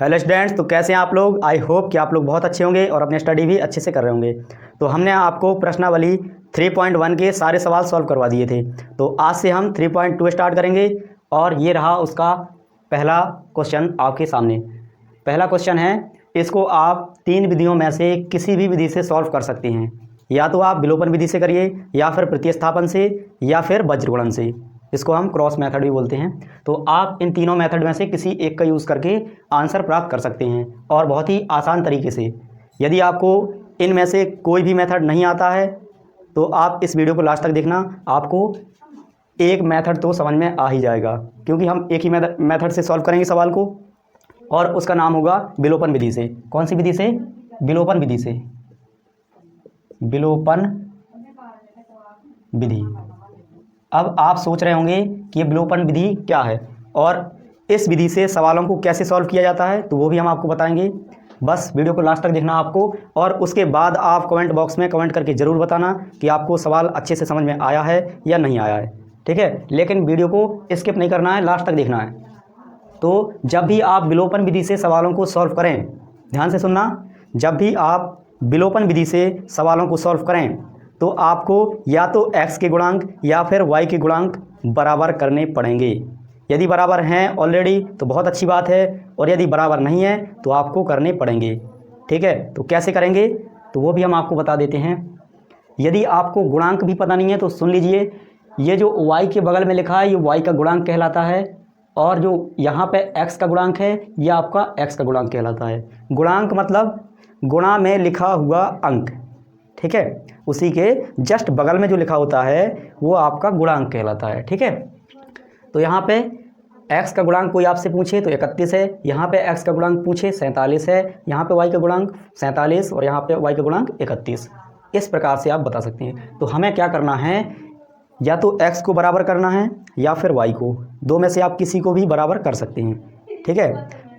Hello students, तो कैसे हैं आप लोग। आई होप कि आप लोग बहुत अच्छे होंगे और अपने स्टडी भी अच्छे से कर रहे होंगे। तो हमने आपको प्रश्नावली 3.1 के सारे सवाल सॉल्व करवा दिए थे। तो आज से हम 3.2 स्टार्ट करेंगे और ये रहा उसका पहला क्वेश्चन आपके सामने। पहला क्वेश्चन है, इसको आप 3 विधियों में से किसी भी विधि से सॉल्व कर सकते हैं। या तो आप विलोपन विधि से करिए, या फिर प्रतिस्थापन से, या फिर वज्रगुणन से। इसको हम क्रॉस मेथड भी बोलते हैं। तो आप इन तीनों मेथड में से किसी एक का यूज़ करके आंसर प्राप्त कर सकते हैं, और बहुत ही आसान तरीके से। यदि आपको इनमें से कोई भी मेथड नहीं आता है तो आप इस वीडियो को लास्ट तक देखना, आपको एक मेथड तो समझ में आ ही जाएगा, क्योंकि हम एक ही मेथड से सॉल्व करेंगे सवाल को, और उसका नाम होगा विलोपन विधि से। कौन सी विधि से? विलोपन विधि से। विलोपन विधि। अब आप सोच रहे होंगे कि ये विलोपन विधि क्या है और इस विधि से सवालों को कैसे सॉल्व किया जाता है, तो वो भी हम आपको बताएंगे। बस वीडियो को लास्ट तक देखना आपको, और उसके बाद आप कमेंट बॉक्स में कमेंट करके ज़रूर बताना कि आपको सवाल अच्छे से समझ में आया है या नहीं आया है, ठीक है। लेकिन वीडियो को स्किप नहीं करना है, लास्ट तक देखना है। तो जब भी आप विलोपन विधि से सवालों को सॉल्व करें, ध्यान से सुनना, जब भी आप विलोपन विधि से सवालों को सॉल्व करें तो आपको या तो x के गुणांक या फिर y के गुणांक बराबर करने पड़ेंगे। यदि बराबर हैं ऑलरेडी तो बहुत अच्छी बात है, और यदि बराबर नहीं है तो आपको करने पड़ेंगे, ठीक है। तो कैसे करेंगे तो वो भी हम आपको बता देते हैं। यदि आपको गुणांक भी पता नहीं है तो सुन लीजिए, ये जो y के बगल में लिखा है ये y का गुणांक कहलाता है, और जो यहाँ पे x का गुणांक है ये आपका x का गुणांक कहलाता है। गुणांक मतलब गुणा में लिखा हुआ अंक, ठीक है। उसी के जस्ट बगल में जो लिखा होता है वो आपका गुणांक कहलाता है, ठीक है। तो यहाँ पे x का गुणांक कोई आपसे पूछे तो 31 है, यहाँ पे x का गुणांक पूछे 47 है, यहाँ पे y का गुणांक 47 और यहाँ पे y का गुणांक 31। इस प्रकार से आप बता सकते हैं। तो हमें क्या करना है, या तो x को बराबर करना है या फिर y को, दो में से आप किसी को भी बराबर कर सकते हैं, ठीक है।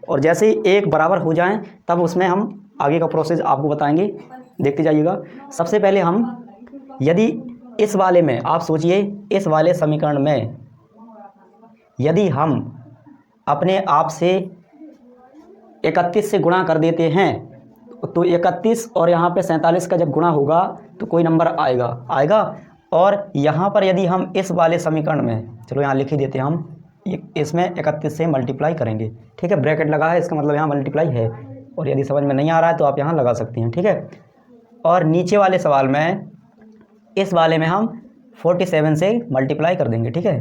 और जैसे ही एक बराबर हो जाएं तब उसमें हम आगे का प्रोसेस आपको बताएंगे, देखते जाइएगा। सबसे पहले हम, यदि इस वाले में आप सोचिए, इस वाले समीकरण में यदि हम अपने आप से 31 से गुणा कर देते हैं तो 31 और यहाँ पे 47 का जब गुणा होगा तो कोई नंबर आएगा। और यहाँ पर यदि हम इस वाले समीकरण में, चलो यहाँ लिख ही देते हैं हम, इसमें 31 से मल्टीप्लाई करेंगे, ठीक है। ब्रैकेट लगा है, इसका मतलब यहाँ मल्टीप्लाई है, और यदि समझ में नहीं आ रहा है तो आप यहाँ लगा सकते हैं, ठीक है। और नीचे वाले सवाल में, इस वाले में हम 47 से मल्टीप्लाई कर देंगे, ठीक है,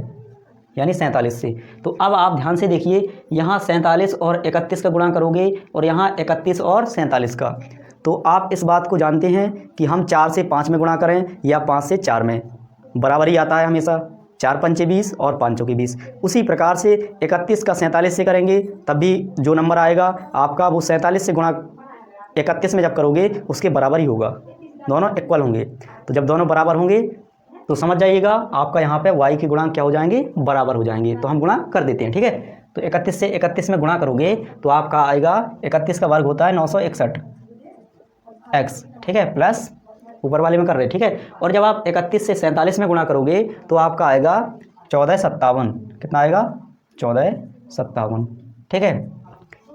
यानी 47 से। तो अब आप ध्यान से देखिए, यहाँ 47 और 31 का गुणा करोगे और यहाँ 31 और 47 का, तो आप इस बात को जानते हैं कि हम 4 से 5 में गुणा करें या 5 से 4 में, बराबर ही आता है हमेशा। 4 पंचे 20 और 5 चौके 20। उसी प्रकार से 31 का 47 से करेंगे तब भी जो नंबर आएगा आपका, वो 47 से गुणा 31 में जब करोगे उसके बराबर ही होगा, दोनों इक्वल होंगे। तो जब दोनों बराबर होंगे तो समझ जाइएगा आपका यहाँ पे y के गुणांक क्या हो जाएंगे, बराबर हो जाएंगे। तो हम गुणा कर देते हैं, ठीक है। तो 31 से 31 में गुणा करोगे तो आपका आएगा, 31 का वर्ग होता है 961 x, ठीक है, प्लस ऊपर वाले में कर रहे, ठीक है। और जब आप 31 से 47 में गुणा करोगे तो आपका आएगा 1457। कितना आएगा? 1457, ठीक है।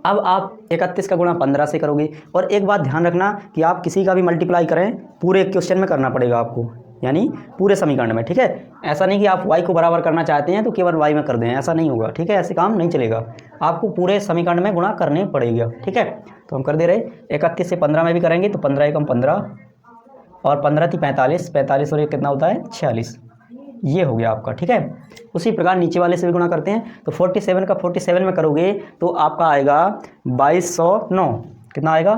अब आप 31 का गुणा 15 से करोगे, और एक बात ध्यान रखना कि आप किसी का भी मल्टीप्लाई करें पूरे क्वेश्चन में करना पड़ेगा आपको, यानी पूरे समीकरण में, ठीक है। ऐसा नहीं कि आप y को बराबर करना चाहते हैं तो केवल y में कर दें, ऐसा नहीं होगा, ठीक है। ऐसे काम नहीं चलेगा, आपको पूरे समीकरण में गुणा करने पड़ेगा, ठीक है। तो हम कर दे रहे, 31 से 15 में भी करेंगे तो 15 एकम 15 और 15 थी 45, 45 और ये कितना होता है 46, ये हो गया आपका, ठीक है। उसी प्रकार नीचे वाले से भी गुणा करते हैं, तो 47 का 47 में करोगे तो आपका आएगा 2209। कितना आएगा?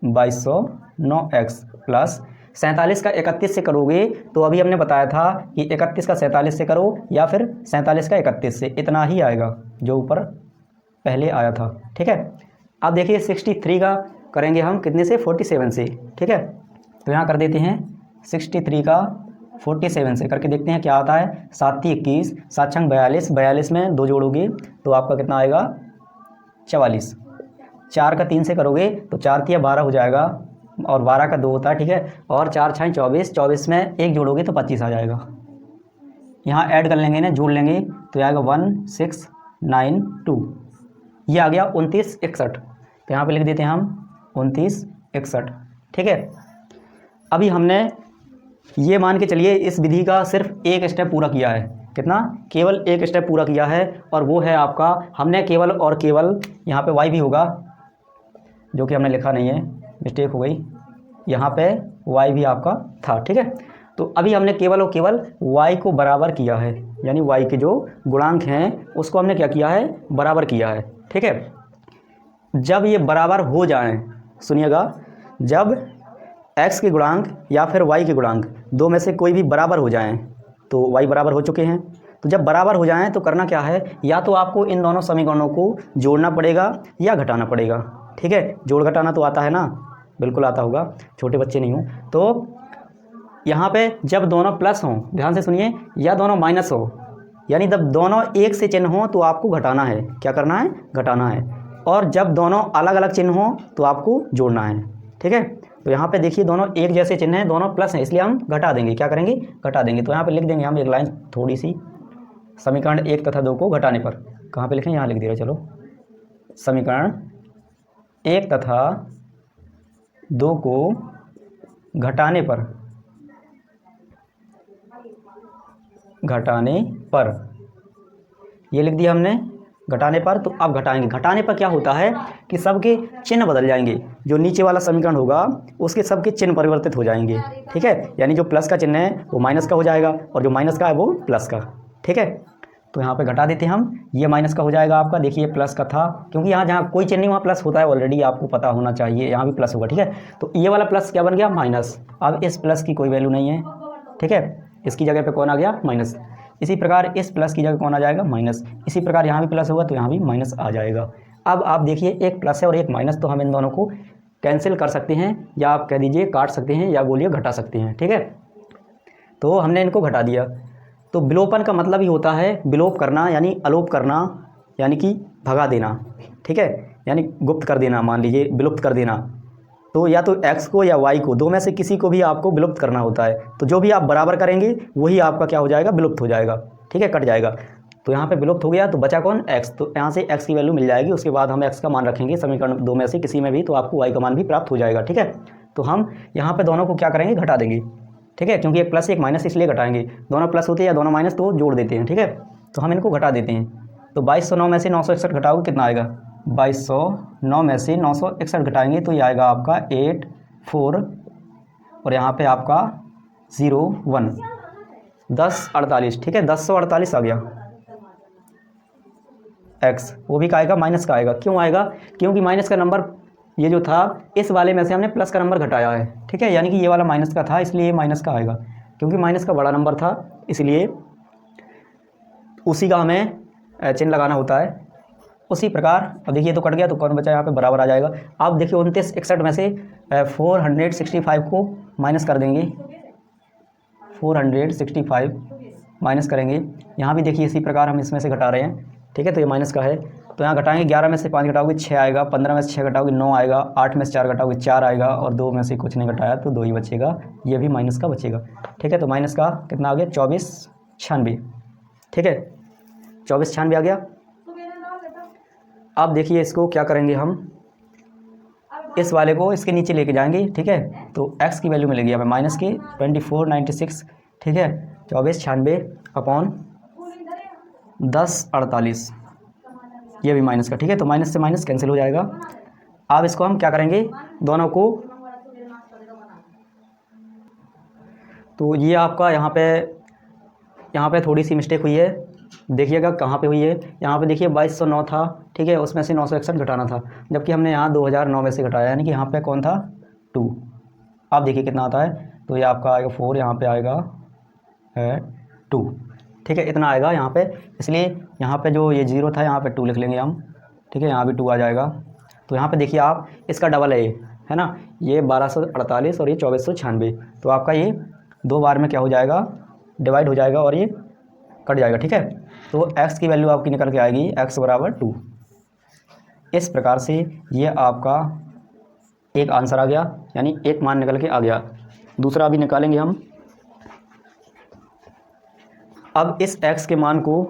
2209x प्लस 47 का 31 से करोगे तो अभी हमने बताया था कि 31 का 47 से करो या फिर 47 का 31 से, इतना ही आएगा जो ऊपर पहले आया था, ठीक है। अब देखिए 63 का करेंगे हम कितने से? 47 से, ठीक है। तो यहाँ कर देते हैं 63 का 47 से करके देखते हैं क्या आता है। 7 × 21, 7 × 42, 42 में 2 जोड़ोगे तो आपका कितना आएगा? 44। 4 का 3 से करोगे तो 4 × 12 हो जाएगा, और 12 का 2 होता है, ठीक है। और 4 × 6 24, 24 में 1 जोड़ोगे तो 25 आ जाएगा। यहाँ ऐड कर लेंगे ना, जोड़ लेंगे तो आएगा 1692, ये आ गया 2961। तो यहाँ पे लिख देते हैं हम 2961। ठीक है, अभी हमने ये मान के चलिए इस विधि का सिर्फ एक स्टेप पूरा किया है। कितना? केवल एक स्टेप पूरा किया है, और वो है आपका, हमने केवल और केवल, यहाँ पे y भी होगा जो कि हमने लिखा नहीं है, मिस्टेक हो गई, यहाँ पे y भी आपका था। ठीक है, तो अभी हमने केवल और केवल y को बराबर किया है, यानी y के जो गुणांक हैं उसको हमने क्या किया है? बराबर किया है। ठीक है, जब ये बराबर हो जाएं, सुनिएगा, जब x के गुणांक या फिर y के गुणांक दो में से कोई भी बराबर हो जाएं, तो y बराबर हो चुके हैं, तो जब बराबर हो जाएं तो करना क्या है? या तो आपको इन दोनों समीकरणों को जोड़ना पड़ेगा या घटाना पड़ेगा। ठीक है, जोड़ घटाना तो आता है ना, बिल्कुल आता होगा, छोटे बच्चे नहीं हो। तो यहाँ पे जब दोनों प्लस हों, ध्यान से सुनिए, या दोनों माइनस हो, यानी जब दोनों एक से चिन्ह हों तो आपको घटाना है। क्या करना है? घटाना है। और जब दोनों अलग अलग चिन्ह हों तो आपको जोड़ना है। ठीक है, तो यहाँ पे देखिए दोनों एक जैसे चिन्ह हैं, दोनों प्लस हैं, इसलिए हम घटा देंगे। क्या करेंगे? घटा देंगे। तो यहाँ पे लिख देंगे हम एक लाइन थोड़ी सी, समीकरण 1 तथा 2 को घटाने पर। कहाँ पे लिखें? यहाँ लिख दिया। चलो, समीकरण 1 तथा 2 को घटाने पर, ये लिख दिया हमने, घटाने पर। तो अब घटाएंगे। घटाने पर क्या होता है कि सबके चिन्ह बदल जाएंगे, जो नीचे वाला समीकरण होगा उसके सबके चिन्ह परिवर्तित हो जाएंगे। ठीक है, यानी जो प्लस का चिन्ह है वो माइनस का हो जाएगा, और जो माइनस का है वो प्लस का। ठीक है, तो यहाँ पे घटा देते हैं हम, ये माइनस का हो जाएगा आपका, देखिए प्लस का था, क्योंकि यहाँ जहाँ कोई चिन्ह नहीं वहाँ प्लस होता है, ऑलरेडी आपको पता होना चाहिए, यहाँ भी प्लस होगा। ठीक है, तो ये वाला प्लस क्या बन गया? माइनस। अब इस प्लस की कोई वैल्यू नहीं है। ठीक है, इसकी जगह पे कौन आ गया? माइनस। इसी प्रकार इस प्लस की जगह कौन आ जाएगा? माइनस। इसी प्रकार यहाँ भी प्लस होगा तो यहाँ भी माइनस आ जाएगा। अब आप देखिए, एक प्लस है और एक माइनस, तो हम इन दोनों को कैंसिल कर सकते हैं, या आप कह दीजिए काट सकते हैं, या बोलिए घटा सकते हैं। ठीक है, तो हमने इनको घटा दिया। तो विलोपन का मतलब ही होता है विलोप करना, यानी अलोप करना, यानी कि भगा देना। ठीक है, यानी गुप्त कर देना, मान लीजिए विलुप्त कर देना। तो या तो x को या y को, दो में से किसी को भी आपको विलुप्त करना होता है। तो जो भी आप बराबर करेंगे वही आपका क्या हो जाएगा? विलुप्त हो जाएगा। ठीक है, कट जाएगा। तो यहाँ पे विलुप्त हो गया, तो बचा कौन? x। तो यहाँ से x की वैल्यू मिल जाएगी, उसके बाद हम x का मान रखेंगे समीकरण दो में से किसी में भी, तो आपको y का मान भी प्राप्त हो जाएगा। ठीक है, तो हम यहाँ पर दोनों को क्या करेंगे? घटा देंगे। ठीक है, क्योंकि एक प्लस एक माइनस इसलिए घटाएंगे, दोनों प्लस होते हैं या दोनों माइनस तो जोड़ देते हैं। ठीक है, तो हम इनको घटा देते हैं। तो 2209 में से 961 घटाओगे कितना आएगा? 2209 में से 961 घटाएंगे तो ये आएगा आपका 84, और यहाँ पे आपका 01, 1048। ठीक है, 1048 आ गया x। वो भी का आएगा? माइनस का आएगा। क्यों आएगा? क्योंकि माइनस का नंबर ये जो था, इस वाले में से हमने प्लस का नंबर घटाया है। ठीक है, यानी कि ये वाला माइनस का था, इसलिए ये माइनस का आएगा, क्योंकि माइनस का बड़ा नंबर था, इसलिए उसी का हमें चिन्ह लगाना होता है। उसी प्रकार अब देखिए, तो कट गया, तो कौन बचा? यहाँ पे बराबर आ जाएगा। अब देखिए 2961 में से 465 को माइनस कर देंगे, 465 माइनस करेंगे। यहाँ भी देखिए इसी प्रकार हम इसमें से घटा रहे हैं। ठीक है, तो ये माइनस का है, तो यहाँ घटाएंगे। 11 में से 5 घटाओगे 6 आएगा, 15 में से 6 घटाओगे 9 आएगा, 8 में से 4 घटाओगे 4 आएगा, और 2 में से कुछ नहीं घटाया तो 2 ही बचेगा, ये भी माइनस का बचेगा। ठीक है, तो माइनस का कितना आ गया? 2496। ठीक है, 2496 आ गया। अब देखिए इसको क्या करेंगे हम, इस वाले को इसके नीचे लेके जाएंगे। ठीक है, तो x की वैल्यू मिलेगी हमें माइनस की 2496। ठीक है, 2496 अपॉन 1048, ये भी माइनस का। ठीक है, तो माइनस से माइनस कैंसिल हो जाएगा। अब इसको हम क्या करेंगे? दोनों को, तो ये आपका यहाँ पे थोड़ी सी मिस्टेक हुई है, देखिएगा कहाँ पे हुई है। यहाँ पे देखिए 2209 था। ठीक है, उसमें से 961 घटाना था, जबकि हमने यहाँ 2009 में से घटाया, यानी कि यहाँ पे कौन था? 2। आप देखिए कितना आता है, तो ये आपका आएगा 4, यहाँ पे आएगा 2। ठीक है, इतना आएगा यहाँ पे, इसलिए यहाँ पे जो ये 0 था यहाँ पे 2 लिख लेंगे हम। ठीक है, यहाँ भी 2 आ जाएगा। तो यहाँ पे देखिए आप, इसका डबल है ना, ये 1248 और ये 2496, तो आपका ये 2 बार में क्या हो जाएगा? डिवाइड हो जाएगा और ये कट जाएगा। ठीक है, तो x की वैल्यू आपकी निकल के आएगी x बराबर 2। इस प्रकार से ये आपका एक आंसर आ गया, यानी एक मान निकल के आ गया। दूसरा भी निकालेंगे हम। अब इस x के मान को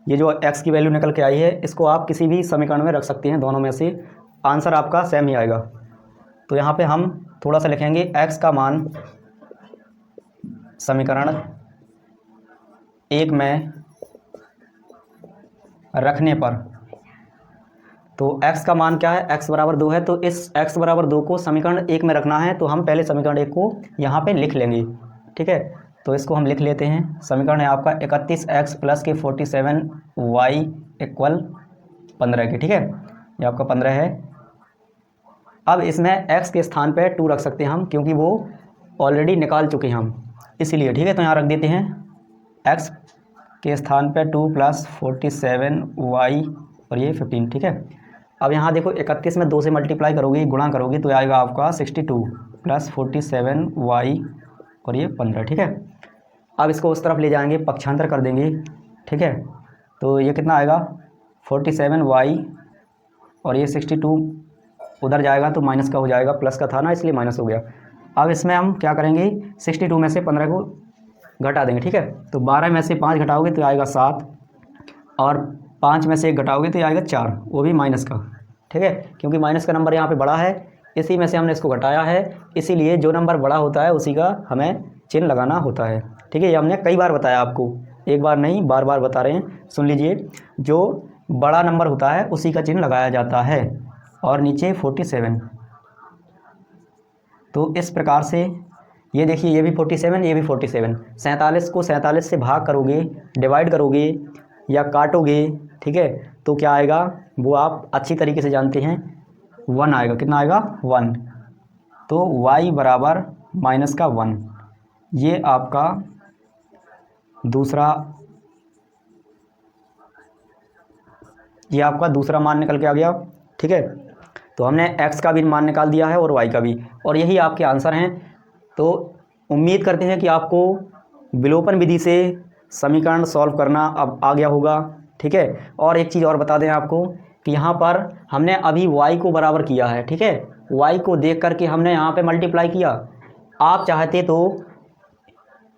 ये जो x की वैल्यू निकल के आई है इसको आप किसी भी समीकरण में रख सकते हैं, दोनों में से आंसर आपका सेम ही आएगा। तो यहाँ पे हम थोड़ा सा लिखेंगे x का मान समीकरण 1 में रखने पर, तो x का मान क्या है, x बराबर 2 है, तो इस x बराबर 2 को समीकरण 1 में रखना है, तो हम पहले समीकरण 1 को यहाँ पे लिख लेंगे। ठीक है, तो इसको हम लिख लेते हैं। समीकरण है आपका 31x प्लस के 47y इक्वल 15 के। ठीक है, ये आपका 15 है। अब इसमें x के स्थान पे 2 रख सकते हैं हम, क्योंकि वो ऑलरेडी निकाल चुके हैं हम, इसीलिए। ठीक है, तो यहाँ रख देते हैं x के स्थान पे 2 प्लस 47y और ये 15। ठीक है, अब यहाँ देखो 31 में 2 से मल्टीप्लाई करोगे, गुणा करोगे, तो आएगा आपका 62 प्लस 47y और ये 15। ठीक है, अब इसको उस तरफ ले जाएंगे, पक्षांतर कर देंगे। ठीक है, तो ये कितना आएगा 47y और ये 62 उधर जाएगा तो माइनस का हो जाएगा, प्लस का था ना इसलिए माइनस हो गया। अब इसमें हम क्या करेंगे, 62 में से 15 को घटा देंगे। ठीक है, तो 12 में से 5 घटाओगे तो आएगा 7 और 5 में से 1 घटाओगे तो आएगा 4, वो भी माइनस का। ठीक है, क्योंकि माइनस का नंबर यहाँ पे बड़ा है, इसी में से हमने इसको घटाया है, इसीलिए जो नंबर बड़ा होता है उसी का हमें चिन्ह लगाना होता है। ठीक है, ये हमने कई बार बताया आपको, एक बार नहीं बार बार बता रहे हैं, सुन लीजिए। जो बड़ा नंबर होता है उसी का चिन्ह लगाया जाता है। और नीचे 47, तो इस प्रकार से ये देखिए, ये भी 47, ये भी 47। 47 को 47 से भाग करोगे, डिवाइड करोगे या काटोगे, ठीक है, तो क्या आएगा वो आप अच्छी तरीके से जानते हैं, 1 आएगा। कितना आएगा 1। तो y बराबर माइनस का 1, ये आपका दूसरा, ये आपका दूसरा मान निकल के आ गया। ठीक है, तो हमने x का भी मान निकाल दिया है और y का भी, और यही आपके आंसर हैं। तो उम्मीद करते हैं कि आपको विलोपन विधि से समीकरण सॉल्व करना अब आ गया होगा। ठीक है, और एक चीज़ और बता दें आपको कि यहाँ पर हमने अभी y को बराबर किया है। ठीक है, y को देख करके हमने यहाँ पे मल्टीप्लाई किया। आप चाहते तो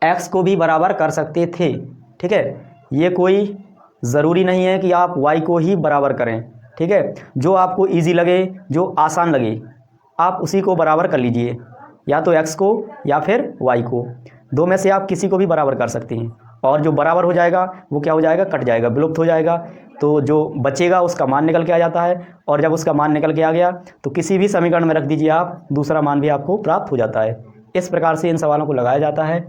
x को भी बराबर कर सकते थे। ठीक है, ये कोई ज़रूरी नहीं है कि आप y को ही बराबर करें। ठीक है, जो आपको इजी लगे, जो आसान लगे, आप उसी को बराबर कर लीजिए, या तो x को या फिर y को, दो में से आप किसी को भी बराबर कर सकते हैं। और जो बराबर हो जाएगा वो क्या हो जाएगा, कट जाएगा, विलुप्त हो जाएगा। तो जो बचेगा उसका मान निकल के आ जाता है, और जब उसका मान निकल के आ गया तो किसी भी समीकरण में रख दीजिए आप, दूसरा मान भी आपको प्राप्त हो जाता है। इस प्रकार से इन सवालों को लगाया जाता है।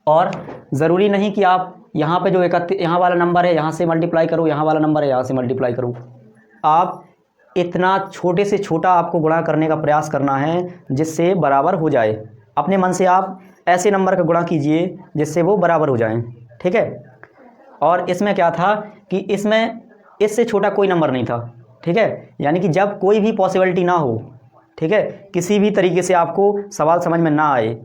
और ज़रूरी नहीं कि आप यहाँ पे जो 31 यहाँ वाला नंबर है यहाँ से मल्टीप्लाई करो, यहाँ वाला नंबर है यहाँ से मल्टीप्लाई करो। आप इतना छोटे से छोटा आपको गुणा करने का प्रयास करना है जिससे बराबर हो जाए। अपने मन से आप ऐसे नंबर का गुणा कीजिए जिससे वो बराबर हो जाएं। ठीक है, और इसमें क्या था कि इसमें इससे छोटा कोई नंबर नहीं था। ठीक है, यानी कि जब कोई भी पॉसिबिलिटी ना हो, ठीक है, किसी भी तरीके से आपको सवाल समझ में ना आए,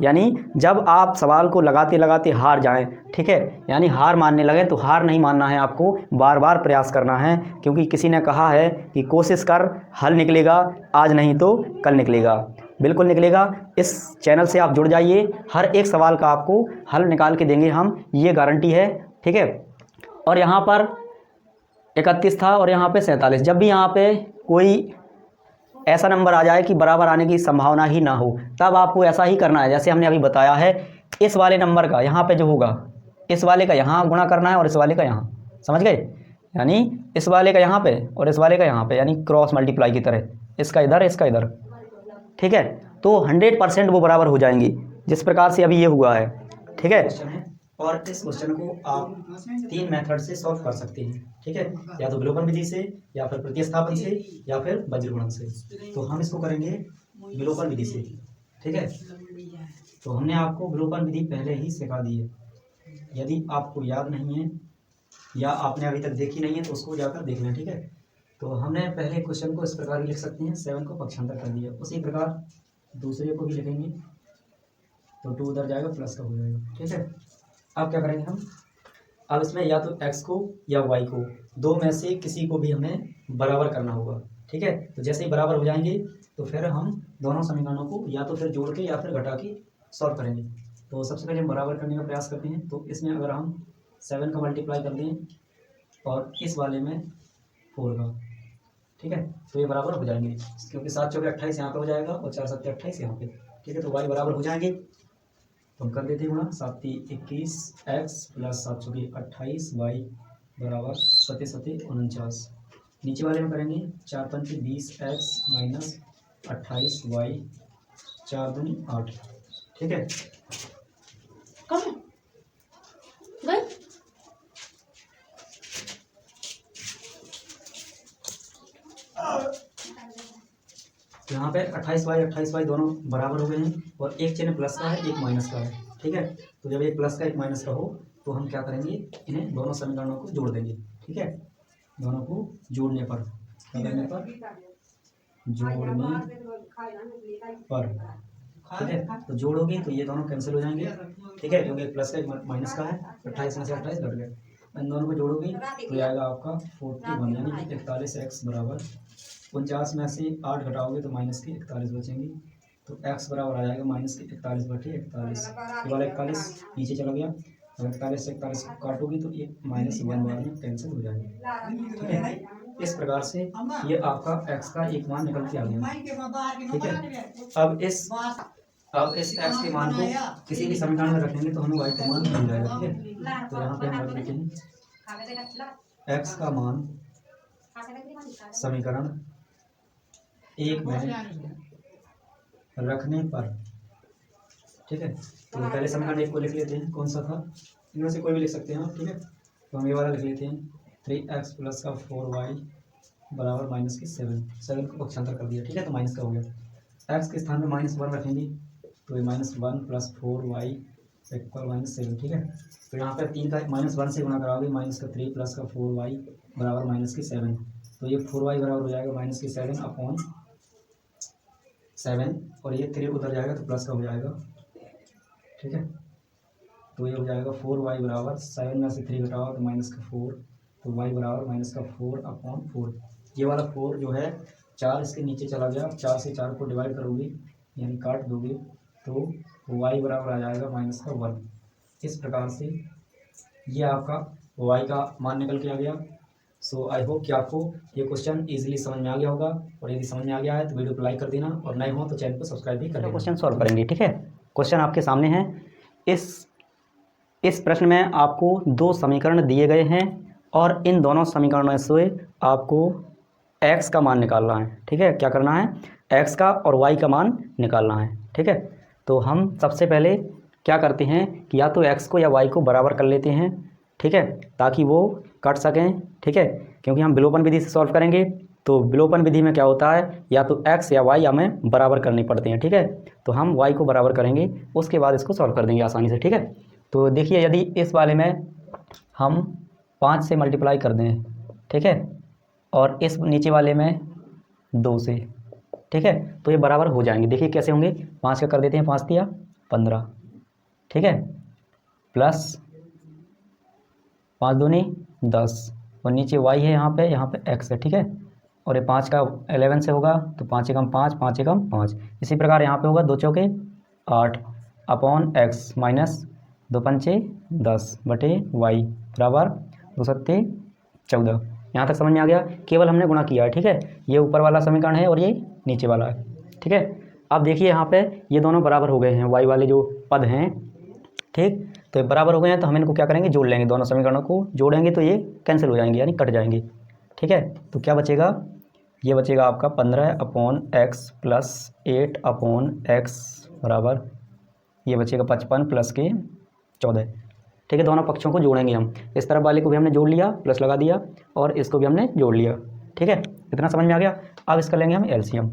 यानी जब आप सवाल को लगाते लगाते हार जाएं, ठीक है, यानी हार मानने लगें, तो हार नहीं मानना है आपको, बार बार प्रयास करना है। क्योंकि किसी ने कहा है कि कोशिश कर, हल निकलेगा, आज नहीं तो कल निकलेगा, बिल्कुल निकलेगा। इस चैनल से आप जुड़ जाइए, हर एक सवाल का आपको हल निकाल के देंगे हम, ये गारंटी है। ठीक है, और यहाँ पर 31 था और यहाँ पे 47, जब भी यहाँ पे कोई ऐसा नंबर आ जाए कि बराबर आने की संभावना ही ना हो, तब आपको ऐसा ही करना है जैसे हमने अभी बताया है। इस वाले नंबर का यहाँ पे जो होगा, इस वाले का यहाँ गुणा करना है और इस वाले का यहाँ, समझ गए, यानी इस वाले का यहाँ पे और इस वाले का यहाँ पे, यानी क्रॉस मल्टीप्लाई की तरह, इसका इधर इसका इधर। ठीक है, तो 100% वो बराबर हो जाएंगे, जिस प्रकार से अभी ये हुआ है। ठीक है, और इस क्वेश्चन को आप 3 मेथड से सॉल्व कर सकते हैं। ठीक है, या तो विलोपन विधि से, या फिर प्रतिस्थापन से, या फिर वज्रगुणन से। तो हम इसको करेंगे विलोपन विधि से। ठीक है, तो हमने आपको विलोपन विधि पहले ही सिखा दी है, यदि आपको याद नहीं है या आपने अभी तक देखी नहीं है तो उसको जाकर देख लें। ठीक है, तो हमने पहले क्वेश्चन को इस प्रकार लिख सकते हैं, 7 को पक्षांतर कर दिया, उसी प्रकार दूसरे को भी लिखेंगे, तो 2 उधर जाएगा, प्लस का हो जाएगा। ठीक है, अब क्या करेंगे हम, अब इसमें या तो x को या y को, दो में से किसी को भी हमें बराबर करना होगा। ठीक है, तो जैसे ही बराबर हो जाएंगे तो फिर हम दोनों समीकरणों को या तो फिर जोड़ के या फिर घटा के सॉल्व करेंगे। तो सबसे पहले हम बराबर करने का प्रयास करते हैं। तो इसमें अगर हम 7 का मल्टीप्लाई कर दें और इस वाले में 4 का, ठीक है। तो ये बराबर हो जाएंगे, क्योंकि 7 चौके 28 यहाँ पे हो जाएगा और 4 सत्ते 28 यहाँ पे, ठीक है। तो y बराबर हो जाएंगे, तो हम कर देते हैं गुणा, 7 3 21 x प्लस 7 चौके 28 y बराबर 7 सत्ते 49। नीचे वाले में करेंगे 4 पंचे 20 x माइनस 28 y 4 दूनी 8, ठीक है। यहाँ पे 28y दोनों बराबर हो गए हैं और एक चिन्ह प्लस का है एक माइनस का है, ठीक है। तो जब एक प्लस का एक माइनस का हो तो हम क्या करेंगे, इन्हें दोनों समीकरणों को जोड़ देंगे, ठीक है। दोनों को जोड़ने पर ठीक है, तो जोड़ोगे तो ये दोनों कैंसिल हो जाएंगे, ठीक है, क्योंकि एक प्लस का एक माइनस का है। 28 में से 28 घट गया, इन दोनों को जोड़ोगे तो आएगा आपका 41 यानी कि 41x बराबर 49 में से 8 घटाओगे तो माइनस के 41 बचेंगे, तो x बराबर आ जाएगा माइनस के 41 बटे 41, ये वाला 41 नीचे चला गया, और 41 से 41 को काटोगे तो ये -1 बार में कैंसिल हो जाएगा, ठीक है। इस प्रकार से ये आपका x का एक मान निकल के आ गया, ठीक है। अब इस x के मान को किसी भी समीकरण में रखेंगे तो हमें y का मान मिल जाएगा, ठीक है। तो यहाँ पे हम रख देते हैं x का मान समीकरण 1 में रखने पर, ठीक है। तो पहले समीकरण 1 को लिख लेते हैं, कौन सा था, इनमें से कोई भी लिख सकते हैं आप, ठीक है। तो हम ये वाला लिख लेते हैं 3x प्लस का 4y बराबर माइनस के 7 को पक्षांतर कर दिया, ठीक है। तो माइनस का हो गया, x के स्थान में -1 रखेंगे तो ये -1 प्लस 4y इक्वल -7, ठीक है। तो यहाँ पर 3 का -1 से गुणा कराओगे, माइनस का 3 प्लस का 4y बराबर माइनस के 7, तो ये 4y बराबर हो जाएगा माइनस के 7 अपॉन 7, और ये 3 उधर जाएगा तो प्लस का हो जाएगा, ठीक है। तो ये हो जाएगा 4y बराबर 7 में से 3 घटाओ तो माइनस का 4, तो y बराबर माइनस का 4 अपॉन 4, ये वाला 4 जो है 4 इसके नीचे चला गया, 4 से 4 को डिवाइड करोगे यानी काट दोगे तो y बराबर आ जाएगा माइनस का 1। इस प्रकार से ये आपका y का मान निकल के आ गया। सो आई होप कि आपको ये क्वेश्चन इजीली समझ में आ गया होगा, और यदि समझ में आ गया है तो वीडियो को लाइक कर देना, और नए हो तो चैनल को सब्सक्राइब भी कर देना। क्वेश्चन सॉल्व करेंगे, ठीक है। क्वेश्चन आपके सामने है, इस प्रश्न में आपको 2 समीकरण दिए गए हैं और इन दोनों समीकरणों से आपको x का मान निकालना है, ठीक है। क्या करना है, x का और y का मान निकालना है, ठीक है। तो हम सबसे पहले क्या करते हैं कि या तो x को या y को बराबर कर लेते हैं, ठीक है, ताकि वो कट सकें, ठीक है। क्योंकि हम विलोपन विधि से सॉल्व करेंगे तो विलोपन विधि में क्या होता है, या तो x या y हमें बराबर करनी पड़ते हैं, ठीक है। तो हम y को बराबर करेंगे, उसके बाद इसको सॉल्व कर देंगे आसानी से, ठीक है। तो देखिए, यदि इस वाले में हम 5 से मल्टीप्लाई कर दें, ठीक है, और इस नीचे वाले में 2 से, ठीक है, तो ये बराबर हो जाएंगे। देखिए कैसे होंगे, 5 का कर देते हैं, 5 दिया 15, ठीक है, प्लस 5 दूनी 10, और नीचे y है यहाँ पे x है, ठीक है। और ये 5 का 11 से होगा तो 5 एकम 5, 5 एकम 5। इसी प्रकार यहाँ पे होगा 2 चौके 8 अपॉन x माइनस 2 पंचे 10 बटे y बराबर 2 सत्ते 14। यहाँ तक समझ में आ गया, केवल हमने गुणा किया है, ठीक है। ये ऊपर वाला समीकरण है और ये नीचे वाला है, ठीक है। अब देखिए यहाँ पे ये दोनों बराबर हो गए हैं, y वाले जो पद हैं, ठीक। तो ये बराबर हो गए हैं, तो हम इनको क्या करेंगे, जोड़ लेंगे, दोनों समीकरणों को जोड़ेंगे तो ये कैंसिल हो जाएंगे यानी कट जाएंगे, ठीक है। तो क्या बचेगा, ये बचेगा आपका 15 upon x plus 8 upon x बराबर ये बचेगा 55 प्लस के 14, ठीक है। दोनों पक्षों को जोड़ेंगे हम, इस तरफ वाले को भी हमने जोड़ लिया, प्लस लगा दिया, और इसको भी हमने जोड़ लिया, ठीक है। इतना समझ में आ गया। अब इसका लेंगे हम एलसीएम,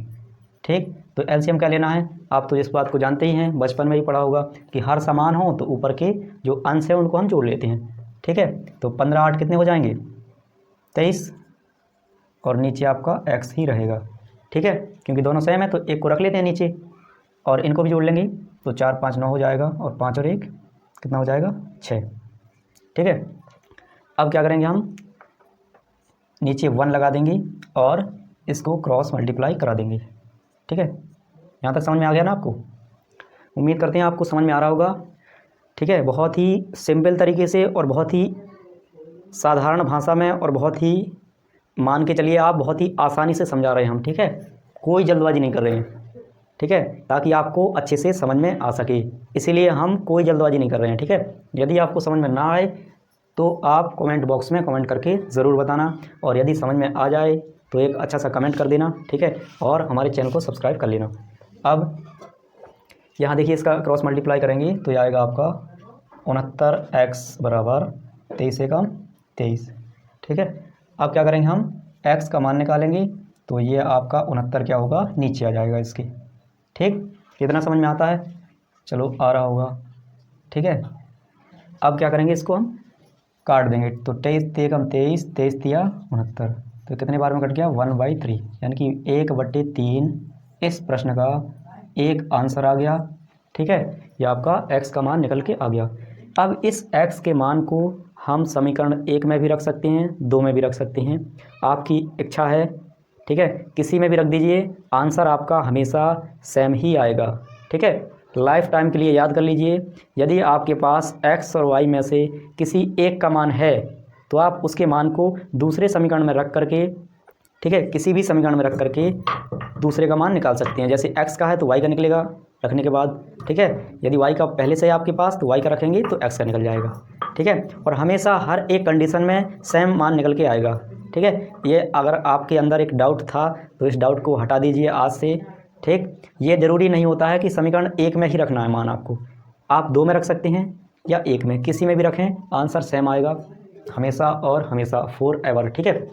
ठीक। तो एलसीएम क्या लेना है, आप तो इस बात को जानते ही हैं, बचपन में ही पढ़ा होगा कि हर समान हो तो ऊपर के जो अंश है उनको हम जोड़ लेते हैं, ठीक है। तो 15 8 कितने हो जाएंगे 23, और नीचे आपका x ही रहेगा, ठीक है, क्योंकि दोनों सेम है तो एक को रख लेते हैं नीचे, और इनको भी जोड़ लेंगे तो 4 5 9 हो जाएगा, और 5 और 1 कितना हो जाएगा 6, ठीक है। अब क्या करेंगे, हम नीचे 1 लगा देंगे और इसको क्रॉस मल्टीप्लाई करा देंगे, ठीक है। यहाँ तक समझ में आ गया ना आपको, उम्मीद करते हैं आपको समझ में आ रहा होगा, ठीक है। बहुत ही सिंपल तरीके से और बहुत ही साधारण भाषा में और बहुत ही मान के चलिए आप बहुत ही आसानी से समझा रहे हैं हम, ठीक है, कोई जल्दबाजी नहीं कर रहे हैं, ठीक है, ताकि आपको अच्छे से समझ में आ सके, इसीलिए हम कोई जल्दबाजी नहीं कर रहे हैं, ठीक है। यदि आपको समझ में ना आए तो आप कमेंट बॉक्स में कमेंट करके ज़रूर बताना, और यदि समझ में आ जाए तो एक अच्छा सा कमेंट कर देना, ठीक है, और हमारे चैनल को सब्सक्राइब कर लेना। अब यहाँ देखिए, इसका क्रॉस मल्टीप्लाई करेंगे तो ये आएगा आपका 69x बराबर 23 एकम 23, ठीक है। अब क्या करेंगे, हम x का मान निकालेंगे तो ये आपका 69 क्या होगा, नीचे आ जाएगा इसके, ठीक। कितना समझ में आता है, चलो आ रहा होगा, ठीक है। अब क्या करेंगे, इसको हम काट देंगे तो 23 एकम 23, 23 तिया 69, तो कितने बार में कट गया, 1/3, यानी कि 1/3 इस प्रश्न का एक आंसर आ गया, ठीक है। यह आपका x का मान निकल के आ गया। अब इस x के मान को हम समीकरण 1 में भी रख सकते हैं, 2 में भी रख सकते हैं, आपकी इच्छा है, ठीक है, किसी में भी रख दीजिए, आंसर आपका हमेशा सेम ही आएगा, ठीक है। लाइफ टाइम के लिए याद कर लीजिए, यदि आपके पास x और y में से किसी एक का मान है तो आप उसके मान को दूसरे समीकरण में रख करके, ठीक है, किसी भी समीकरण में रख करके दूसरे का मान निकाल सकते हैं। जैसे x का है तो y का निकलेगा रखने के बाद, ठीक है। यदि y का पहले से है आपके पास तो y का रखेंगे तो x का निकल जाएगा, ठीक है। और हमेशा हर एक कंडीशन में सेम मान निकल के आएगा, ठीक है। ये अगर आपके अंदर एक डाउट था तो इस डाउट को हटा दीजिए आज से, ठीक। ये ज़रूरी नहीं होता है कि समीकरण 1 में ही रखना है मान आपको, आप 2 में रख सकते हैं या 1 में, किसी में भी रखें आंसर सेम आएगा हमेशा और हमेशा, फॉर एवर, ठीक है,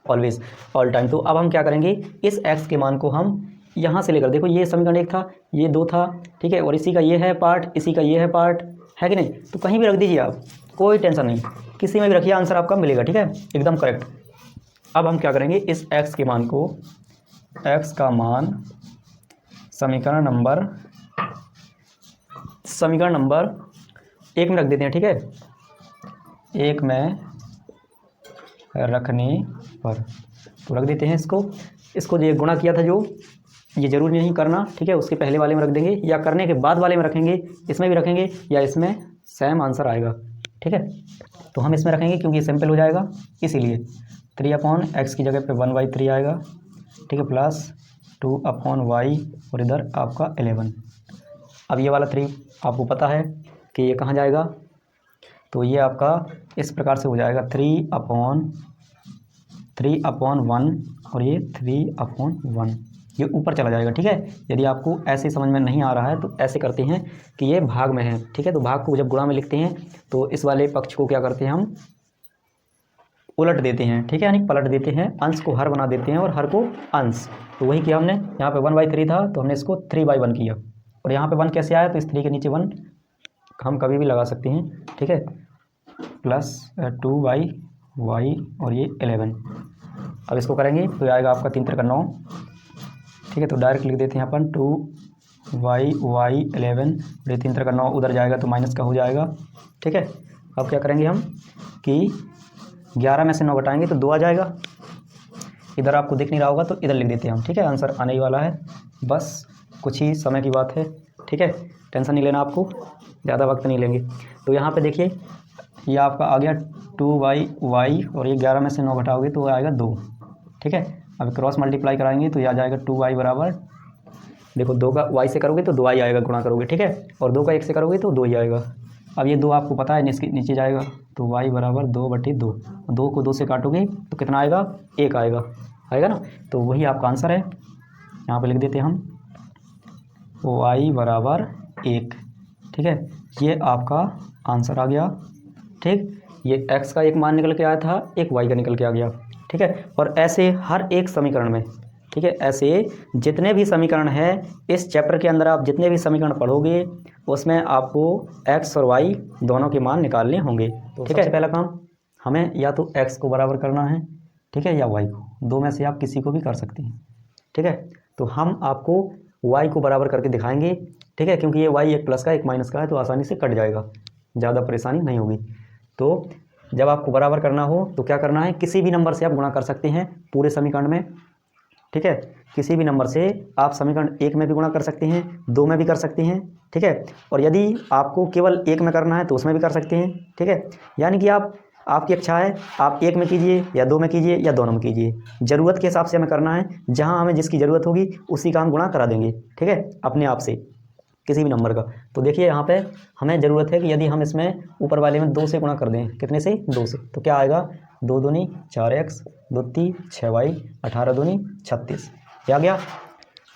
ऑलवेज, ऑल टाइम। तो अब हम क्या करेंगे, इस x के मान को हम यहाँ से लेकर, देखो ये समीकरण 1 था, ये 2 था, ठीक है, और इसी का ये है पार्ट, इसी का ये है पार्ट, है कि नहीं, तो कहीं भी रख दीजिए आप, कोई टेंशन नहीं, किसी में भी रखिए आंसर आपका मिलेगा, ठीक है, एकदम करेक्ट। अब हम क्या करेंगे, इस x के मान को, x का मान समीकरण नंबर 1 में रख देते हैं, ठीक है, 1 में रखने पर तो रख देते हैं इसको जो गुणा किया था, जो ये जरूरी नहीं करना, ठीक है, उसके पहले वाले में रख देंगे या करने के बाद वाले में रखेंगे, इसमें भी रखेंगे या इसमें सेम आंसर आएगा, ठीक है। तो हम इसमें रखेंगे क्योंकि सिंपल हो जाएगा, इसीलिए 3/x की जगह पे 1/3 आएगा, ठीक है, प्लस 2/y और इधर आपका 11। अब ये वाला 3 आपको पता है कि ये कहाँ जाएगा, तो ये आपका इस प्रकार से हो जाएगा 3/1 और ये 3/1, ये ऊपर चला जाएगा, ठीक है। यदि आपको ऐसे समझ में नहीं आ रहा है तो ऐसे करते हैं कि ये भाग में है, ठीक है, तो भाग को जब गुणा में लिखते हैं तो इस वाले पक्ष को क्या करते हैं, हम उलट देते हैं, ठीक है, यानी पलट देते हैं, अंश को हर बना देते हैं और हर को अंश। तो वही किया हमने, यहाँ पे 1/3 था तो हमने इसको 3/1 किया, और यहाँ पे 1 कैसे आया, तो इस 3 के नीचे 1 हम कभी भी लगा सकते हैं, ठीक है, प्लस 2/y और ये 11। अब इसको करेंगे तो ये आएगा आपका 3 3 9, ठीक है, तो डायरेक्ट लिख देते हैं अपन 2y 11, और ये 3 3 9 उधर जाएगा तो माइनस का हो जाएगा, ठीक है। अब क्या करेंगे हम कि 11 में से 9 घटाएंगे तो 2 आ जाएगा, इधर आपको दिख नहीं रहा होगा तो इधर लिख देते हैं हम, ठीक है, आंसर आने ही वाला है, बस कुछ ही समय की बात है, ठीक है, टेंशन नहीं लेना आपको, ज़्यादा वक्त नहीं लेंगे। तो यहाँ पे देखिए ये आपका आ गया 2y और ये 11 में से 9 घटाओगे तो आएगा 2, ठीक है। अब क्रॉस मल्टीप्लाई कराएंगे तो ये आ जाएगा 2y बराबर, देखो 2 का y से करोगे तो 2y आएगा गुणा करोगे, ठीक है, और 2 का 1 से करोगे तो 2 ही आएगा। अब ये 2 आपको पता है नीचे जाएगा तो y बराबर 2/2, 2 को 2 से काटोगे तो कितना आएगा, 1 आएगा ना, तो वही आपका आंसर है। यहाँ पे लिख देते हैं हम y बराबर 1, ठीक है, ये आपका आंसर आ गया, ठीक। ये x का एक मान निकल के आया था, एक y का निकल के आ गया, ठीक है। और ऐसे हर एक समीकरण में, ठीक है, ऐसे जितने भी समीकरण हैं इस चैप्टर के अंदर, आप जितने भी समीकरण पढ़ोगे उसमें आपको x और y दोनों के मान निकालने होंगे, तो ठीक है। पहला काम हमें या तो x को बराबर करना है, ठीक है, या y को, 2 में से आप किसी को भी कर सकते हैं, ठीक है। तो हम आपको y को बराबर करके दिखाएंगे, ठीक है, क्योंकि ये y एक प्लस का एक माइनस का है तो आसानी से कट जाएगा, ज़्यादा परेशानी नहीं होगी। तो जब आपको बराबर करना हो तो क्या करना है, किसी भी नंबर से आप गुणा कर सकते हैं पूरे समीकरण में, ठीक है, किसी भी नंबर से आप समीकरण 1 में भी गुणा कर सकते हैं, 2 में भी कर सकते हैं, ठीक है, और यदि आपको केवल 1 में करना है तो उसमें भी कर सकते हैं, ठीक है। यानी कि आप आपकी इच्छा है, आप एक में कीजिए या दो में कीजिए या दोनों में कीजिए, ज़रूरत के हिसाब से हमें करना है। जहाँ हमें जिसकी ज़रूरत होगी उसी का हम गुणा करा देंगे, ठीक है, अपने आप से किसी भी नंबर का। तो देखिए यहाँ पे हमें ज़रूरत है कि यदि हम इसमें ऊपर वाले में 2 से गुणा कर दें, कितने से, 2 से, तो क्या आएगा, 2 दूनी 4x, 2 3 6y, 18 दूनी 36, क्या आ गया।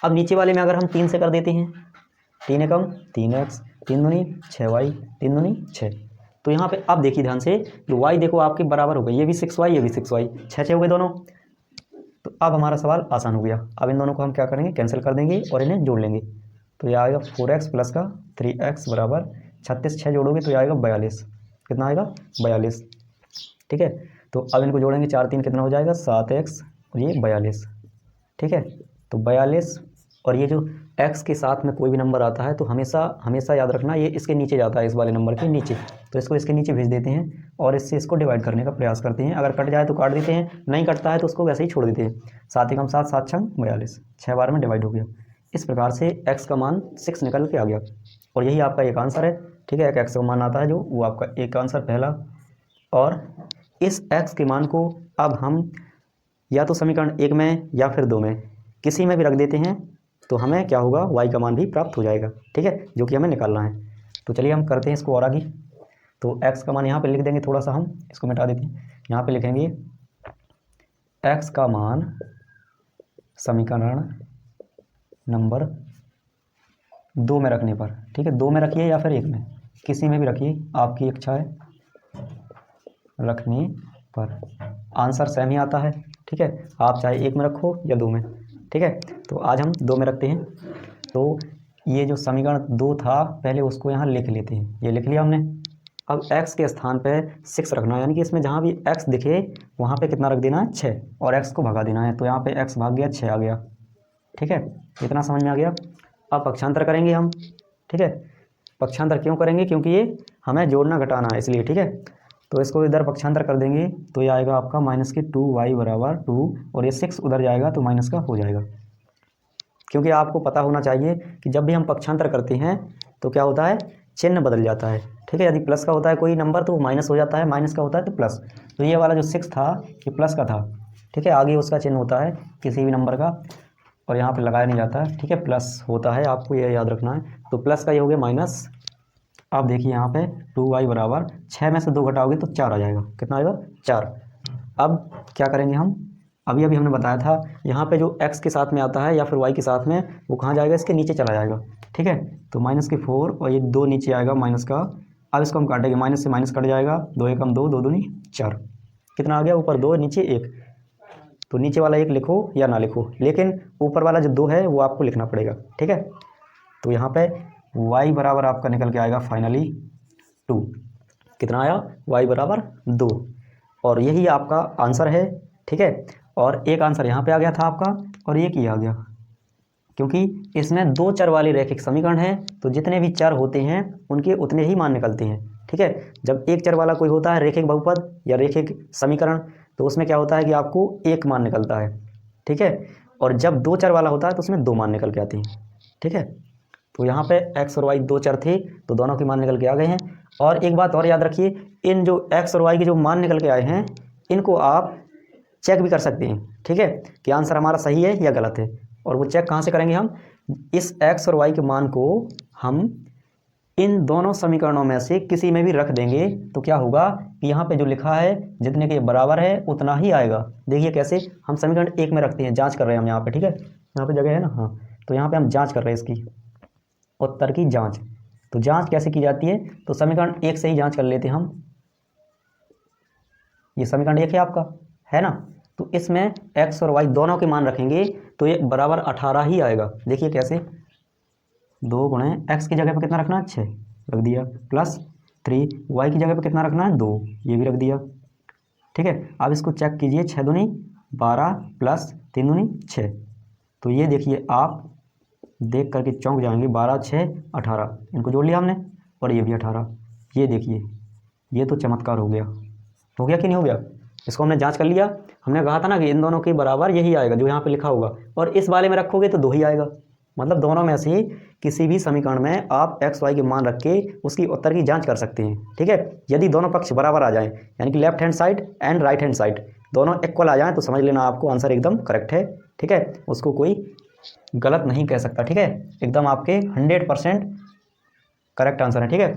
अब नीचे वाले में अगर हम 3 से कर देते हैं, 3 एकम 3x, 3 दूनी 6y, 3 दूनी 6, तो यहाँ पे अब देखिए ध्यान से कि y देखो आपके बराबर हो गई, ये भी 6y ये भी 6y, 6 हो गए दोनों। तो अब हमारा सवाल आसान हो गया। अब इन दोनों को हम क्या करेंगे, कैंसिल कर देंगे और इन्हें जोड़ लेंगे। तो ये आएगा 4x प्लस का 3x बराबर 36, 6 जोड़ोगे तो ये आएगा 42, कितना आएगा 42, ठीक है। तो अब इनको जोड़ेंगे, 4 3 कितना हो जाएगा 7x और ये 42, ठीक है। तो 42 और ये जो x के साथ में कोई भी नंबर आता है तो हमेशा हमेशा याद रखना ये इसके नीचे जाता है, इस वाले नंबर के नीचे, तो इसको इसके नीचे भेज देते हैं और इससे इसको डिवाइड करने का प्रयास करते हैं। अगर कट जाए तो काट देते हैं, नहीं कटता है तो उसको वैसे ही छोड़ देते हैं। 7 एकम 7, 7 छंग 42, 6 बार में डिवाइड हो गया। इस प्रकार से x का मान 6 निकल के आ गया और यही आपका एक आंसर है, ठीक है। एक x का मान आता है जो वो आपका एक आंसर पहला। और इस x के मान को अब हम या तो समीकरण 1 में या फिर 2 में किसी में भी रख देते हैं तो हमें क्या होगा, y का मान भी प्राप्त हो जाएगा, ठीक है, जो कि हमें निकालना है। तो चलिए हम करते हैं इसको और आगे। तो x का मान यहाँ पे लिख देंगे, थोड़ा सा हम इसको मिटा देते हैं, यहाँ पे लिखेंगे x का मान समीकरण नंबर 2 में रखने पर, ठीक है, 2 में रखिए या फिर 1 में, किसी में भी रखिए, आपकी इच्छा है, रखने पर आंसर सेम ही आता है, ठीक है। आप चाहे 1 में रखो या 2 में, ठीक है। तो आज हम 2 में रखते हैं। तो ये जो समीकरण 2 था पहले उसको यहाँ लिख लेते हैं, ये लिख लिया हमने। अब x के स्थान पे 6 रखना है, यानी कि इसमें जहाँ भी x दिखे वहाँ पे कितना रख देना है, 6, और x को भगा देना है। तो यहाँ पे x भाग गया, 6 आ गया, ठीक है, इतना समझ में आ गया। अब पक्षांतर करेंगे हम, ठीक है। पक्षांतर क्यों करेंगे, क्योंकि ये हमें जोड़ना घटाना है इसलिए, ठीक है। तो इसको इधर पक्षांतर कर देंगे तो ये आएगा आपका माइनस के 2y बराबर 2, और ये 6 उधर जाएगा तो माइनस का हो जाएगा। क्योंकि आपको पता होना चाहिए कि जब भी हम पक्षांतर करते हैं तो क्या होता है, चिन्ह बदल जाता है, ठीक है। यदि प्लस का होता है कोई नंबर तो वो माइनस हो जाता है, माइनस का होता है तो प्लस। तो ये वाला जो 6 था ये प्लस का था, ठीक है, आगे उसका चिन्ह होता है किसी भी नंबर का और यहाँ पर लगाया नहीं जाता है, ठीक है, प्लस होता है, आपको ये याद रखना है। तो प्लस का ये हो गया माइनस। अब देखिए यहाँ पे 2y बराबर 6 में से 2 घटाओगे तो 4 आ जाएगा, कितना आएगा 4। अब क्या करेंगे हम, अभी हमने बताया था यहाँ पे जो x के साथ में आता है या फिर y के साथ में, वो कहाँ जाएगा, इसके नीचे चला जाएगा, ठीक है। तो माइनस के 4 और ये 2 नीचे आएगा माइनस का। अब इसको हम काटेंगे, माइनस से माइनस कट जाएगा, 2 एकम 2, 2 दूनी 4, कितना आ गया, ऊपर 2 नीचे 1। तो नीचे वाला 1 लिखो या ना लिखो, लेकिन ऊपर वाला जो 2 है वो आपको लिखना पड़ेगा, ठीक है। तो यहाँ पे y बराबर आपका निकल के आएगा फाइनली 2, कितना आया, y बराबर 2, और यही आपका आंसर है, ठीक है। और एक आंसर यहाँ पे आ गया था आपका और एक ही आ गया, क्योंकि इसमें 2 चर वाले रैखिक समीकरण है तो जितने भी चर होते हैं उनके उतने ही मान निकलते हैं, ठीक है। जब एक चर वाला कोई होता है रैखिक बहुपद या रैखिक समीकरण तो उसमें क्या होता है कि आपको 1 मान निकलता है, ठीक है। और जब 2 चर वाला होता है तो उसमें 2 मान निकल के आते हैं, ठीक है। तो यहाँ पे x और y 2 चर थे तो दोनों के मान निकल के आ गए हैं। और एक बात और याद रखिए, इन जो x और y के जो मान निकल के आए हैं इनको आप चेक भी कर सकते हैं, ठीक है, कि आंसर हमारा सही है या गलत है। और वो चेक कहाँ से करेंगे, हम इस x और y के मान को हम इन दोनों समीकरणों में से किसी में भी रख देंगे तो क्या होगा कि यहाँ पे जो लिखा है जितने के बराबर है उतना ही आएगा। देखिए कैसे, हम समीकरण 1 में रखते हैं, जांच कर रहे हैं हम यहाँ पे, ठीक है, यहाँ पे जगह है ना, हाँ, तो यहाँ पे हम जांच कर रहे हैं इसकी उत्तर की जांच। तो जांच कैसे की जाती है, तो समीकरण 1 से ही जांच कर लेते हैं हम। ये समीकरण 1 है आपका, है ना, तो इसमें x और y दोनों के मान रखेंगे तो ये बराबर 18 ही आएगा। देखिए कैसे, 2 गुणे x की जगह पे कितना रखना है, 6 रख दिया, प्लस 3 y की जगह पे कितना रखना है, 2, ये भी रख दिया, ठीक है। अब इसको चेक कीजिए, 6 दूनी 12 प्लस 3 दूनी 6, तो ये देखिए आप देख करके चौंक जाएंगे, 12 6 18, इनको जोड़ लिया हमने और ये भी 18। ये देखिए, ये तो चमत्कार हो गया कि नहीं हो गया। इसको हमने जांच कर लिया, हमने कहा था ना कि इन दोनों के बराबर यही आएगा जो यहाँ पे लिखा होगा, और इस वाले में रखोगे तो 2 ही आएगा, मतलब दोनों में से किसी भी समीकरण में आप एक्स वाई के मान रख के उसकी उत्तर की जांच कर सकते हैं। ठीक है, यदि दोनों पक्ष बराबर आ जाएं, यानी कि left hand side and right hand side दोनों इक्वल आ जाएं, तो समझ लेना आपको आंसर एकदम करेक्ट है। ठीक है, उसको कोई गलत नहीं कह सकता। ठीक है, एकदम आपके 100% करेक्ट आंसर है। ठीक है,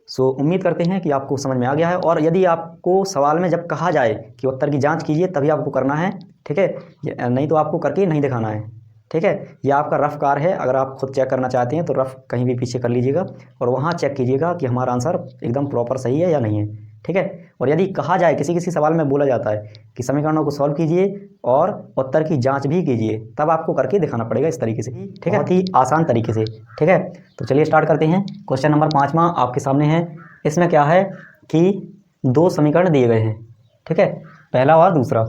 सो उम्मीद करते हैं कि आपको समझ में आ गया है। और यदि आपको सवाल में जब कहा जाए कि उत्तर की जांच कीजिए तभी आपको करना है। ठीक है, नहीं तो आपको करके नहीं दिखाना है। ठीक है, यह आपका रफ कार है, अगर आप खुद चेक करना चाहते हैं तो रफ कहीं भी पीछे कर लीजिएगा और वहाँ चेक कीजिएगा कि हमारा आंसर एकदम प्रॉपर सही है या नहीं है। ठीक है, और यदि कहा जाए किसी किसी सवाल में बोला जाता है कि समीकरणों को सॉल्व कीजिए और उत्तर की जांच भी कीजिए, तब आपको करके दिखाना पड़ेगा इस तरीके से। ठीक है, बहुत ही आसान तरीके से। ठीक है, तो चलिए स्टार्ट करते हैं। क्वेश्चन नंबर 5वां आपके सामने है। इसमें क्या है कि दो समीकरण दिए गए हैं। ठीक है, पहला और दूसरा,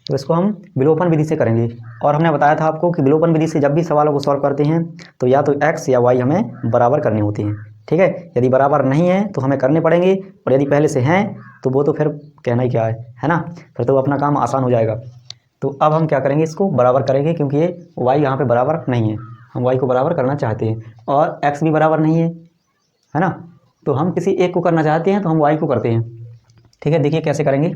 तो इसको हम विलोपन विधि से करेंगे। और हमने बताया था आपको कि विलोपन विधि से जब भी सवालों को सॉल्व करते हैं तो या तो एक्स या वाई हमें बराबर करने होते हैं। ठीक है, यदि बराबर नहीं है तो हमें करने पड़ेंगे, और यदि पहले से हैं तो वो तो फिर कहना ही क्या है ना, फिर तो अपना काम आसान हो जाएगा। तो अब हम क्या करेंगे, इसको बराबर करेंगे, क्योंकि ये वाई यहाँ पे बराबर नहीं है, हम वाई को बराबर करना चाहते हैं, और एक्स भी बराबर नहीं है ना, तो हम किसी एक को करना चाहते हैं तो हम वाई को करते हैं। ठीक है, देखिए कैसे करेंगे।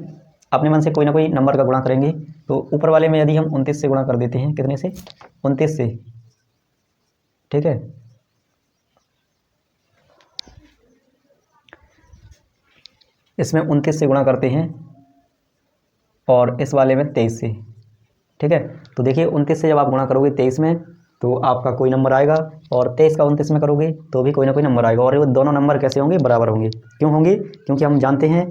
अपने मन से कोई ना कोई नंबर का गुणा करेंगे। तो ऊपर वाले में यदि हम 29 से गुणा कर देते हैं, कितने से, 29 से। ठीक है, इसमें 29 से गुणा करते हैं और इस वाले में 23 से। ठीक है, तो देखिए 29 से जब आप गुणा करोगे 23 में तो आपका कोई नंबर आएगा, और 23 का 29 में करोगे तो भी कोई ना कोई नंबर आएगा, और वो दोनों नंबर कैसे होंगे, बराबर होंगे। क्यों होंगे, क्योंकि हम जानते हैं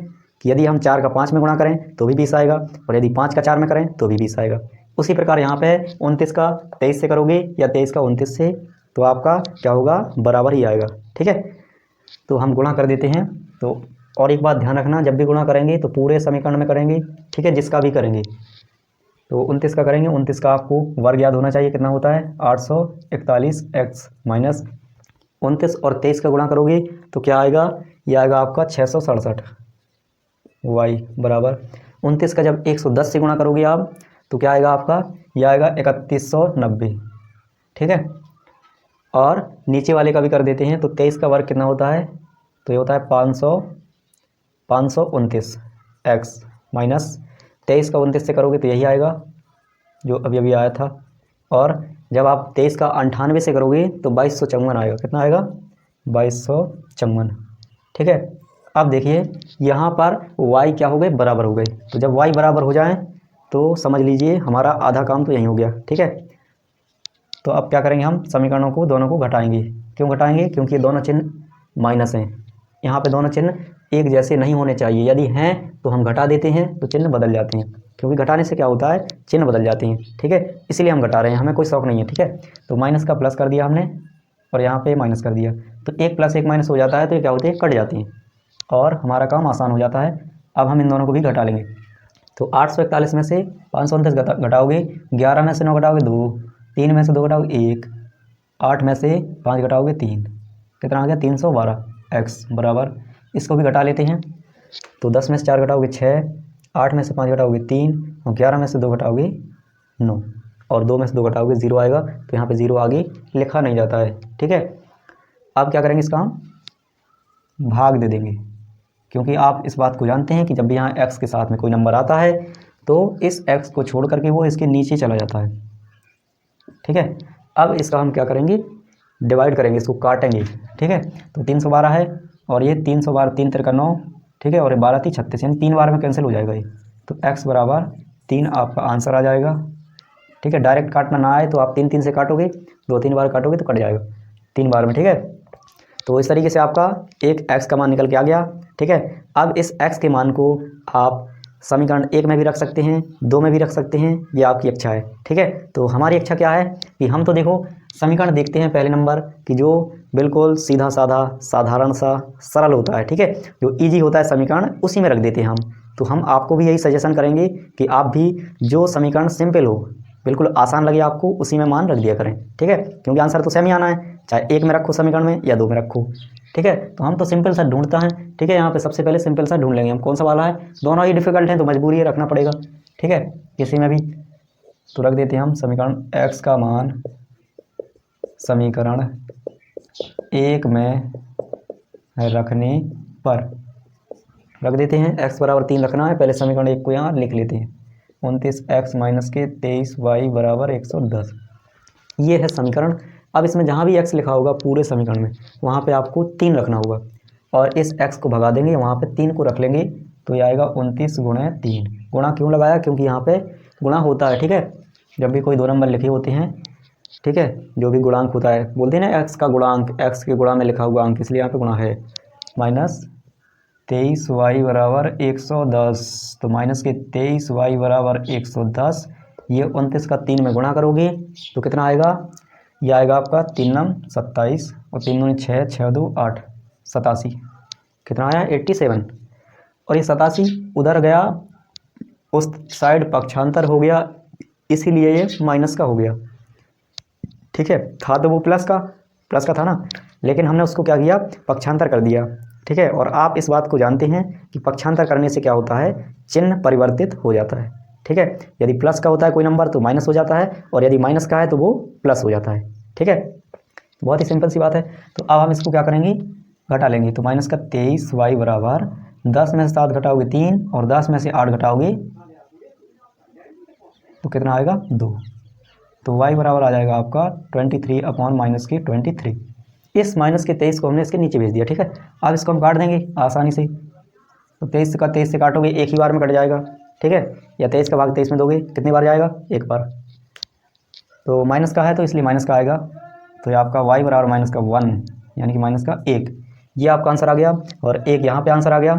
कि यदि हम 4 का 5 में गुणा करें तो भी 20 आएगा, और यदि 5 का 4 में करें तो भी 20 आएगा। उसी प्रकार यहाँ पे 29 का 23 से करोगे या 23 का 29 से, तो आपका क्या होगा, बराबर ही आएगा। ठीक है, तो हम गुणा कर देते हैं। तो और एक बात ध्यान रखना, जब भी गुणा करेंगे तो पूरे समीकरण में करेंगे। ठीक है, जिसका भी करेंगे तो 29 का करेंगे, 29 का आपको वर्ग याद होना चाहिए, कितना होता है 841x माइनस 29 और 23 का गुणा करोगे तो क्या आएगा, ये आएगा आपका 667 y बराबर 29 का जब 110 से गुणा करोगे आप तो क्या आएगा आपका, ये आएगा 3190। ठीक है, और नीचे वाले का भी कर देते हैं। तो 23 का वर्ग कितना होता है, तो ये होता है 529 x माइनस 23 का 29 से करोगे तो यही आएगा जो अभी अभी आया था, और जब आप 23 का 98 से करोगे तो 2254 आएगा। कितना आएगा, 2254। ठीक है, अब देखिए यहाँ पर y क्या हो गए, बराबर हो गए। तो जब y बराबर हो जाए तो समझ लीजिए हमारा आधा काम तो यहीं हो गया। ठीक है, तो अब क्या करेंगे, हम समीकरणों को दोनों को घटाएंगे। क्यों घटाएंगे, क्योंकि ये दोनों चिन्ह माइनस हैं। यहाँ पे दोनों चिन्ह एक जैसे नहीं होने चाहिए, यदि हैं तो हम घटा देते हैं तो चिन्ह बदल जाते हैं, क्योंकि घटाने से क्या होता है, चिन्ह बदल जाते हैं। ठीक है, इसीलिए हम घटा रहे हैं, हमें कोई शौक नहीं है। ठीक है, तो माइनस का प्लस कर दिया हमने और यहाँ पे माइनस कर दिया, तो एक प्लस एक माइनस हो जाता है, तो ये क्या होते हैं, कट जाते हैं और हमारा काम आसान हो जाता है। अब हम इन दोनों को भी घटा लेंगे। तो 841 में से 529 घटाओगे, 11 में से 9 घटाओगे 2, 3 में से 2 घटाओगे 1, 8 में से 5 घटाओगे 3, कितना आ गया 312 x बराबर, इसको भी घटा लेते हैं। तो 10 में से 4 घटाओगे 6, 8 में से 5 घटाओगे 3, और 11 में से 2 घटाओगे 9, और 2 में से 2 घटाओगे 0 आएगा। तो यहाँ पे 0 आगे लिखा नहीं जाता है। ठीक है, अब क्या करेंगे, इसका हम भाग दे देंगे, क्योंकि आप इस बात को जानते हैं कि जब भी यहाँ x के साथ में कोई नंबर आता है तो इस x को छोड़ करके वो इसके नीचे चला जाता है। ठीक है, अब इसका हम क्या करेंगे, डिवाइड करेंगे, इसको काटेंगे। ठीक है, तो 312 है और ये 312, 3 तिरका 9। ठीक है, और ये 12 3 36, यानी 3 बार में कैंसिल हो जाएगा ये, तो x बराबर 3 आपका आंसर आ जाएगा। ठीक है, डायरेक्ट काटना ना आए तो आप 3 3 से काटोगे, 2 3 बार काटोगे तो कट जाएगा 3 बार में। ठीक है, तो इस तरीके से आपका एक x का मान निकल के आ गया। ठीक है, अब इस x के मान को आप समीकरण 1 में भी रख सकते हैं, 2 में भी रख सकते हैं, ये आपकी इच्छा है। ठीक है, तो हमारी इच्छा क्या है कि हम तो देखो समीकरण देखते हैं पहले नंबर कि जो बिल्कुल सीधा साधा साधारण सा सरल होता है। ठीक है, जो इजी होता है समीकरण उसी में रख देते हैं हम। तो हम आपको भी यही सजेशन करेंगे कि आप भी जो समीकरण सिंपल हो, बिल्कुल आसान लगे आपको, उसी में मान रख दिया करें। ठीक है, क्योंकि आंसर तो सेम ही आना है, चाहे 1 में रखो समीकरण में या 2 में रखो। ठीक है, तो हम तो सिंपल सा ढूंढता है। ठीक है, यहाँ पे सबसे पहले सिंपल सा ढूंढ लेंगे हम, कौन सा वाला है, दोनों ही डिफिकल्ट हैं तो मजबूरी है रखना पड़ेगा। ठीक है, किसी में भी तो रख देते हैं हम समीकरण x का मान समीकरण 1 में रखने पर रख देते हैं। x बराबर 3 रखना है, पहले समीकरण 1 को यहाँ लिख लेते हैं। 29x माइनस के 23y बराबर 110, ये है समीकरण। अब इसमें जहाँ भी x लिखा होगा पूरे समीकरण में, वहाँ पे आपको 3 रखना होगा और इस x को भगा देंगे, वहाँ पे 3 को रख लेंगे तो ये आएगा 29 गुणे 3। गुणा क्यों लगाया? क्योंकि यहाँ पे गुणा होता है, ठीक है। जब भी कोई 2 नंबर लिखे होते हैं, ठीक है, जो भी गुणांक होता है, बोलते हैं ना x का गुणांक, x के गुणा में लिखा हुआ अंक, इसलिए यहाँ पे गुणा है। माइनस 23y बराबर 110, तो माइनस के 23y बराबर 110, ये 29 का 3 में गुणा करोगे तो कितना आएगा? ये आएगा आपका 3 नम 27 और 3 दूनी 6, 6 2 8, 87। कितना आया? 87। और ये 87 उधर गया, उस साइड पक्षांतर हो गया, इसीलिए ये माइनस का हो गया, ठीक है। था तो वो प्लस का था ना, लेकिन हमने उसको क्या किया? पक्षांतर कर दिया, ठीक है। और आप इस बात को जानते हैं कि पक्षांतर करने से क्या होता है? चिन्ह परिवर्तित हो जाता है, ठीक है। यदि प्लस का होता है कोई नंबर तो माइनस हो जाता है, और यदि माइनस का है तो वो प्लस हो जाता है, ठीक है। बहुत ही सिंपल सी बात है। तो अब हम इसको क्या करेंगे? घटा लेंगे। तो माइनस का 23y बराबर 10 में से 7 घटाओगे 3 और 10 में से 8 घटाओगे तो कितना आएगा? 2। तो y बराबर आ जाएगा आपका 23 अपॉन माइनस की 23। इस माइनस के 23 को हमने इसके नीचे भेज दिया, ठीक है। अब इसको हम काट देंगे आसानी से। तो 23 का 23 से काटोगे, एक ही बार में कट जाएगा, ठीक है। या 23 का भाग 23 में दोगे, कितनी बार जाएगा? एक बार। तो माइनस का है तो इसलिए माइनस का आएगा। तो ये आपका y बराबर माइनस का 1 यानी कि माइनस का 1, ये आपका आंसर आ गया। और एक यहाँ पे आंसर आ गया,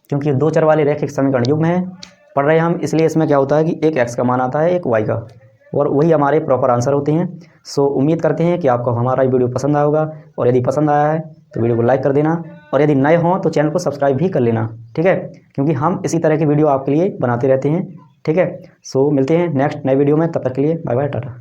क्योंकि 2 चर वाले रैखिक समीकरण युग्म है पढ़ रहे हैं हम, इसलिए इसमें क्या होता है कि एक x का मान आता है, एक y का, और वही हमारे प्रॉपर आंसर होते हैं। सो उम्मीद करते हैं कि आपको हमारा ये वीडियो पसंद आया होगा, और यदि पसंद आया है तो वीडियो को लाइक कर देना, और यदि नए हों तो चैनल को सब्सक्राइब भी कर लेना, ठीक है, क्योंकि हम इसी तरह की वीडियो आपके लिए बनाते रहते हैं, ठीक है। सो मिलते हैं नेक्स्ट नए वीडियो में, तब तक के लिए बाय बाय, टाटा।